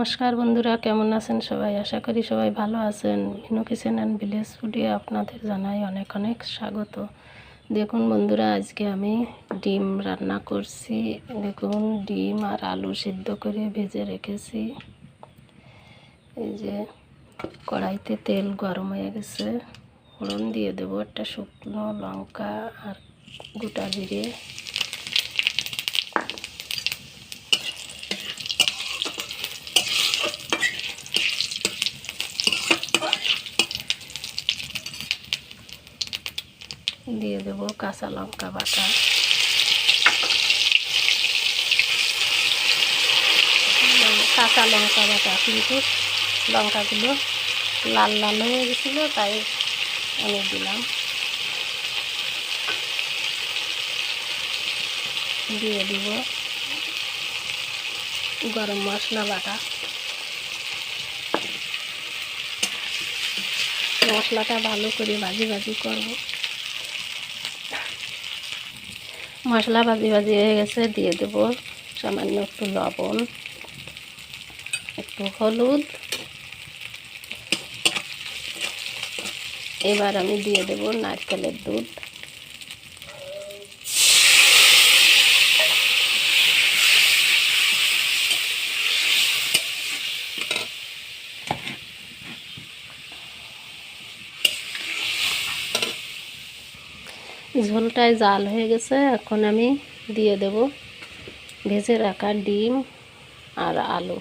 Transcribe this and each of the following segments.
নমস্কার বন্ধুরা, কেমন আছেন সবাই? আশা করি সবাই ভালো আছেন। মিনু কিচেন অ্যান্ড ভিলেজ ফুডে আপনাদের জানাই অনেক অনেক স্বাগত। দেখুন বন্ধুরা, আজকে আমি ডিম রান্না করছি। দেখুন, ডিম আর আলু সিদ্ধ করে ভেজে রেখেছি। এই যে কড়াইতে তেল গরম হয়ে গেছে, ফোড়ন দিয়ে দেবো একটা শুকনো লঙ্কা আর গোটা জিরে। দিয়ে দেব কাঁচা লঙ্কা বাটা, কিন্তু লঙ্কাগুলো লাল লাল হয়ে গেছিলো, তাই আমি দিলাম। দিয়ে দিব গরম মশলা বাটা। মশলাটা ভালো করে ভাজি করব। মশলা ভাজি হয়ে গেছে, দিয়ে দেব সামান্য একটু লবণ, একটু হলুদ। এবার আমি দিয়ে দেব নারকেলের দুধ। ঝোলটায় জাল হয়ে গেছে, এখন আমি দিয়ে দেব ভেজে রাখা ডিম আর আলু।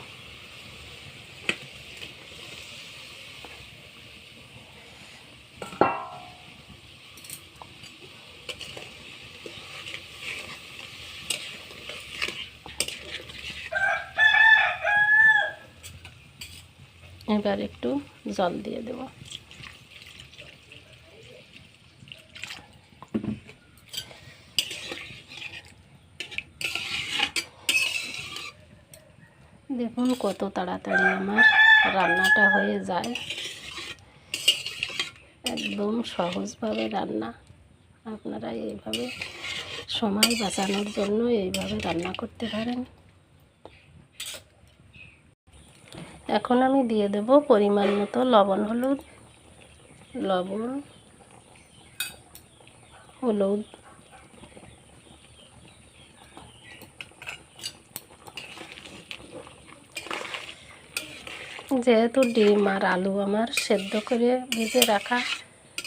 এবার একটু জল দিয়ে দেব। দেখুন কত তাড়াতাড়ি আমার রান্নাটা হয়ে যায়। একদম সহজভাবে রান্না। আপনারা এইভাবে সময় বাঁচানোর জন্য এইভাবে রান্না করতে পারেন। এখন আমি দিয়ে দেব পরিমাণ মতো লবণ হলুদ। যেহেতু ডিম আর আলু আমার সেদ্ধ করে ভেজে রাখা,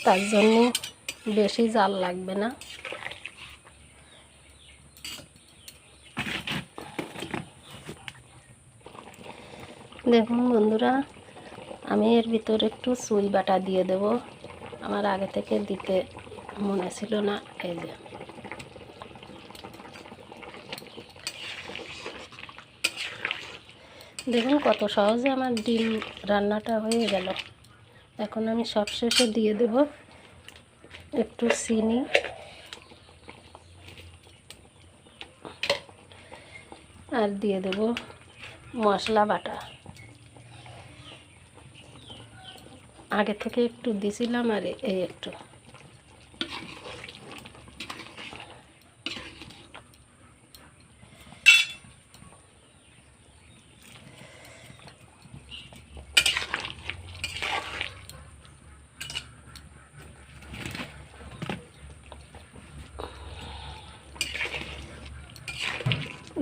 তার জন্য বেশি জাল লাগবে না। দেখুন বন্ধুরা, আমি এর ভিতর একটু চুই বাটা দিয়ে দেব। আমার আগে থেকে দিতে মনে ছিল না। এই যে দেখুন কত সহজে আমার ডিম রান্নাটা হয়ে গেল। এখন আমি সবশেষে দিয়ে দেব একটু চিনি আর দিয়ে দেব মশলা বাটা। আগে থেকে একটু দিছিলাম আর এই একটু।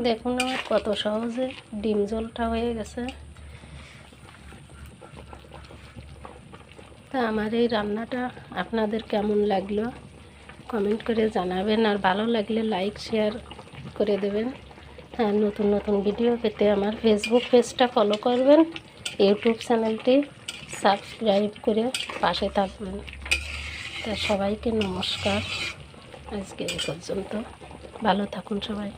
দেখুন আমার কত সহজে ডিম ঝোলটা হয়ে গেছে। তা আমার এই রান্নাটা আপনাদের কেমন লাগলো কমেন্ট করে জানাবেন, আর ভালো লাগলে লাইক শেয়ার করে দেবেন। আর নতুন নতুন ভিডিও পেতে আমার ফেসবুক পেজটা ফলো করবেন, ইউটিউব চ্যানেলটি সাবস্ক্রাইব করে পাশে থাকবেন। তা সবাইকে নমস্কার। আজকে এই পর্যন্ত, ভালো থাকুন সবাই।